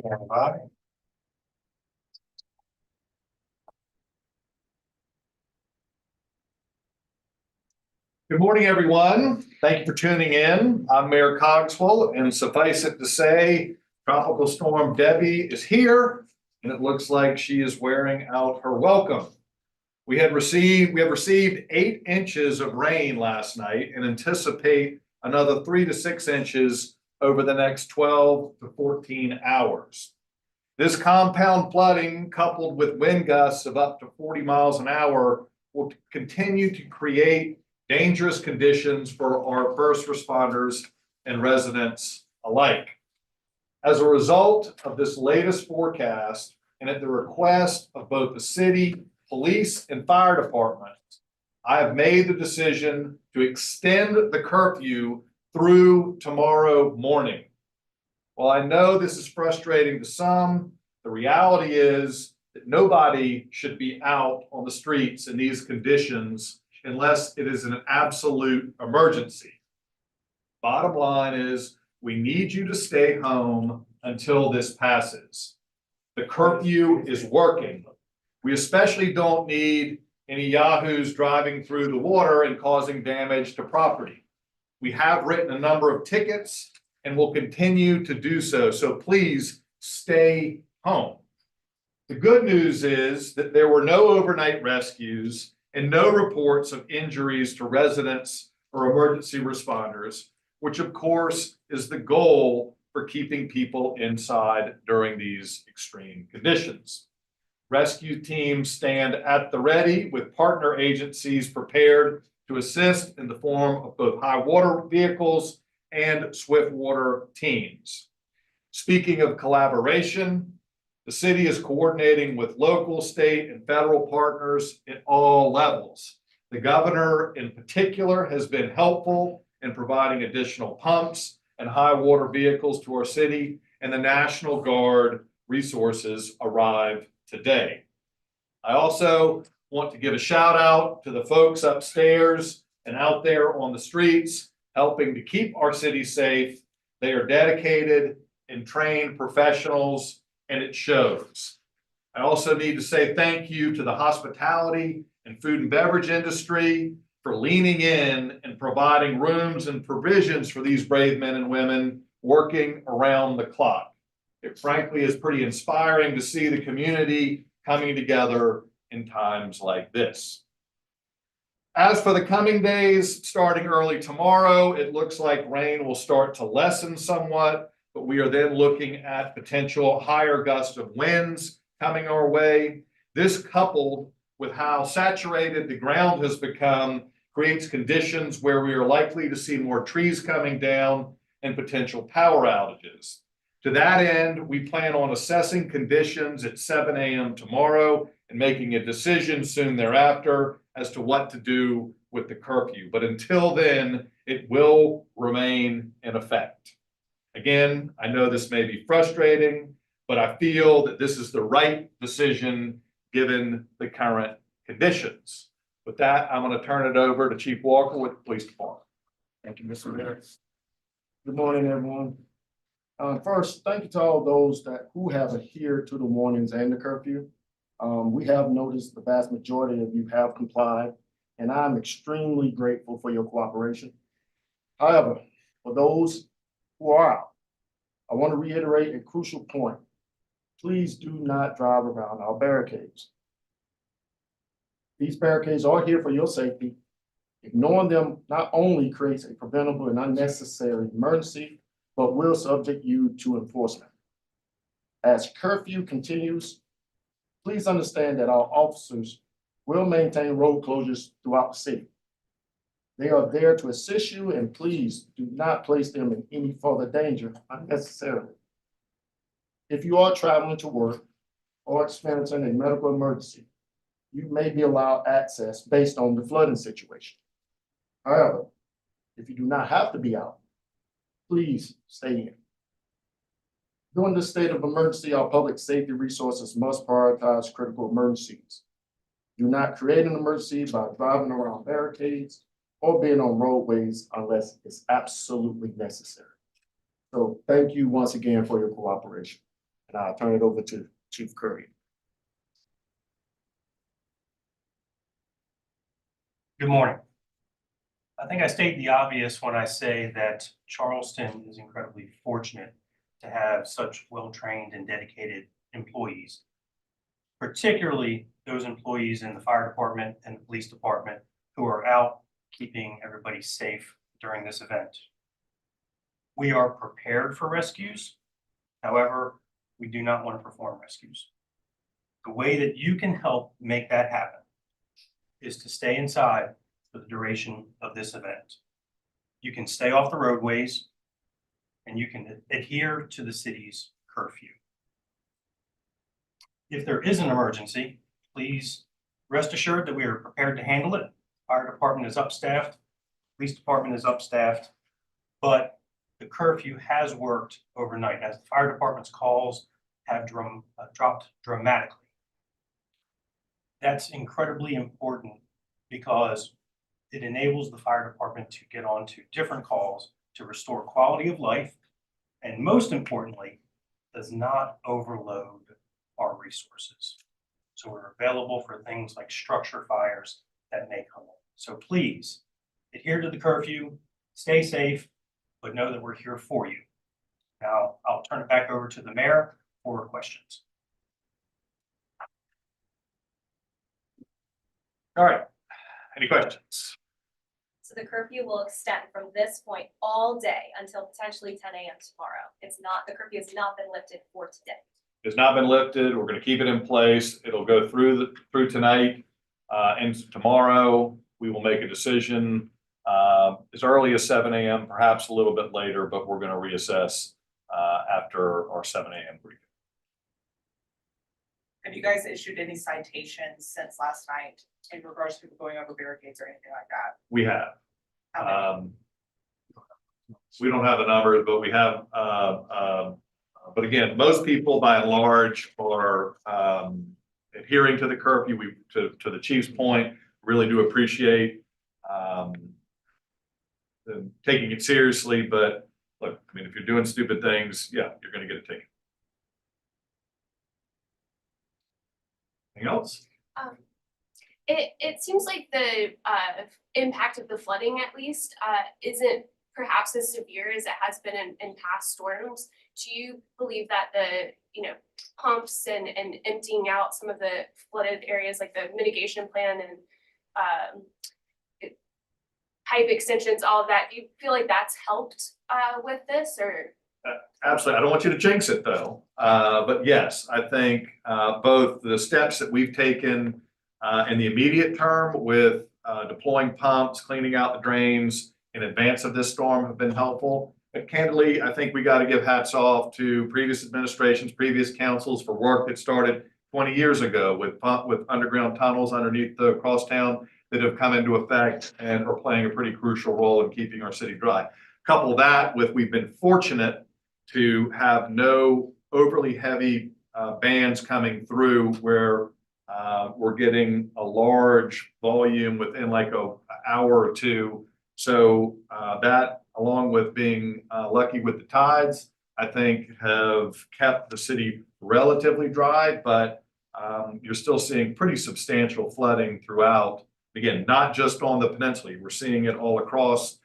Stand by. Good morning, everyone. Thank you for tuning in. I'm Mayor Cogswell, and suffice it to say, Tropical Storm Debbie is here, and it looks like she is wearing out her welcome. We have received 8 inches of rain last night and anticipate another 3 to 6 inches over the next 12 to 14 hours. This compound flooding, coupled with wind gusts of up to 40 miles an hour, will continue to create dangerous conditions for our first responders and residents alike. As a result of this latest forecast, and at the request of both the city, police, and fire departments, I have made the decision to extend the curfew through tomorrow morning. While I know this is frustrating to some, the reality is that nobody should be out on the streets in these conditions unless it is an absolute emergency. Bottom line is, we need you to stay home until this passes. The curfew is working. We especially don't need any yahoos driving through the water and causing damage to property. We have written a number of tickets and will continue to do so. So please stay home. The good news is that there were no overnight rescues and no reports of injuries to residents or emergency responders, which of course is the goal for keeping people inside during these extreme conditions. Rescue teams stand at the ready with partner agencies prepared to assist in the form of both high water vehicles and swift water teams. Speaking of collaboration, the city is coordinating with local, state, and federal partners at all levels. The governor in particular has been helpful in providing additional pumps and high water vehicles to our city, and the National Guard resources arrive today. I also want to give a shout out to the folks upstairs and out there on the streets helping to keep our city safe. They are dedicated and trained professionals, and it shows. I also need to say thank you to the hospitality and food and beverage industry for leaning in and providing rooms and provisions for these brave men and women working around the clock. It frankly is pretty inspiring to see the community coming together in times like this. As for the coming days, starting early tomorrow, it looks like rain will start to lessen somewhat, but we are then looking at potential higher gusts of winds coming our way. This, coupled with how saturated the ground has become, creates conditions where we are likely to see more trees coming down and potential power outages. To that end, we plan on assessing conditions at 7 a.m. tomorrow and making a decision soon thereafter as to what to do with the curfew. But until then, it will remain in effect. Again, I know this may be frustrating, but I feel that this is the right decision given the current conditions. With that, I'm going to turn it over to Chief Walker with the Police Department. Thank you, Mr. Mayor. Good morning, everyone. First, thank you to all those who have adhered to the warnings and the curfew. We have noticed the vast majority of you have complied, and I'm extremely grateful for your cooperation. However, for those who are out, I want to reiterate a crucial point. Please do not drive around our barricades. These barricades are here for your safety. Ignoring them not only creates a preventable and unnecessary emergency, but will subject you to enforcement. As curfew continues, please understand that our officers will maintain road closures throughout the city. They are there to assist you, and please do not place them in any further danger unnecessarily. If you are traveling to work or experiencing a medical emergency, you may be allowed access based on the flooding situation. However, if you do not have to be out, please stay in. During this state of emergency, our public safety resources must prioritize critical emergencies. Do not create an emergency by driving around barricades or being on roadways unless it's absolutely necessary. So thank you once again for your cooperation. And I'll turn it over to Chief Curry. Good morning. I think I state the obvious when I say that Charleston is incredibly fortunate to have such well-trained and dedicated employees, particularly those employees in the fire department and the police department who are out keeping everybody safe during this event. We are prepared for rescues. However, we do not want to perform rescues. The way that you can help make that happen is to stay inside for the duration of this event. You can stay off the roadways and you can adhere to the city's curfew. If there is an emergency, please rest assured that we are prepared to handle it. Fire department is upstaffed, police department is upstaffed, but the curfew has worked overnight as the fire department's calls have dropped dramatically. That's incredibly important because it enables the fire department to get onto different calls to restore quality of life, and most importantly, does not overload our resources. So we're available for things like structure fires that may come up. So please adhere to the curfew, stay safe, but know that we're here for you. Now, I'll turn it back over to the mayor for questions. All right, any questions? So the curfew will extend from this point all day until potentially 10 a.m. tomorrow. The curfew has not been lifted for today. It's not been lifted. We're going to keep it in place. It'll go through tonight and tomorrow. We will make a decision as early as 7 a.m., perhaps a little bit later, but we're going to reassess after our 7 a.m. briefing. Have you guys issued any citations since last night in regards to people going over barricades or anything like that? We have. How many? We don't have the numbers, but we have. But again, most people by and large are adhering to the curfew. To the chief's point, really do appreciate them taking it seriously. But look, I mean, if you're doing stupid things, yeah, you're going to get a ticket. Anything else? It seems like the impact of the flooding, at least, isn't perhaps as severe as it has been in past storms. Do you believe that the pumps and emptying out some of the flooded areas, like the mitigation plan and pipe extensions, all of that, do you feel like that's helped with this, or? Absolutely. I don't want you to jinx it though. But yes, I think both the steps that we've taken in the immediate term with deploying pumps, cleaning out the drains in advance of this storm have been helpful. But candidly, I think we got to give hats off to previous administrations, previous councils for work that started 20 years ago with underground tunnels underneath the crosstown that have come into effect and are playing a pretty crucial role in keeping our city dry. Couple that with we've been fortunate to have no overly heavy bands coming through where we're getting a large volume within like an hour or two. So that, along with being lucky with the tides, I think have kept the city relatively dry, but you're still seeing pretty substantial flooding throughout. Again, not just on the peninsula, we're seeing it all across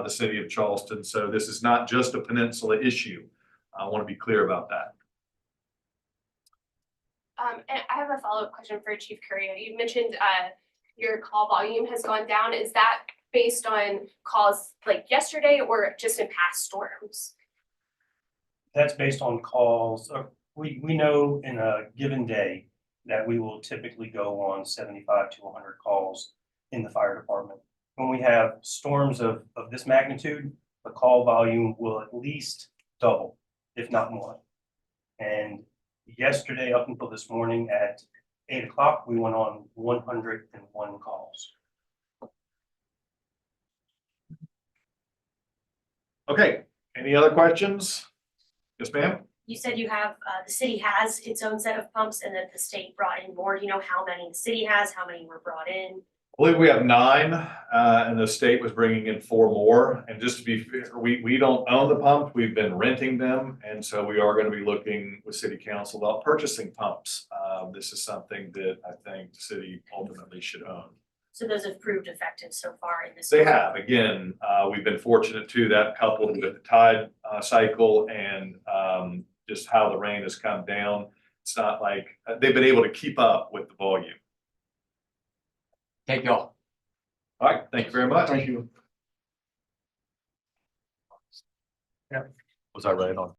the city of Charleston. So this is not just a peninsula issue. I want to be clear about that. And I have a follow-up question for Chief Curry. You mentioned your call volume has gone down. Is that based on calls like yesterday or just in past storms? That's based on calls. We know in a given day that we will typically go on 75 to 100 calls in the fire department. When we have storms of this magnitude, the call volume will at least double, if not more. And yesterday, up until this morning at 8 o'clock, we went on 101 calls. Okay, any other questions? Yes, ma'am. You said you have, the city has its own set of pumps and that the state brought in more. Do you know how many the city has, how many were brought in? believe we have 9, and the state was bringing in 4 more. And just to be fair, we don't own the pumps, we've been renting them. And so we are gonna be looking with city council about purchasing pumps. This is something that I think the city ultimately should own. So those have proved effective so far in this. They have, again, we've been fortunate too, that coupled with the tide cycle and just how the rain has come down. It's not like, they've been able to keep up with the volume. Thank y'all. All right, thank you very much. Thank you. Was I right on?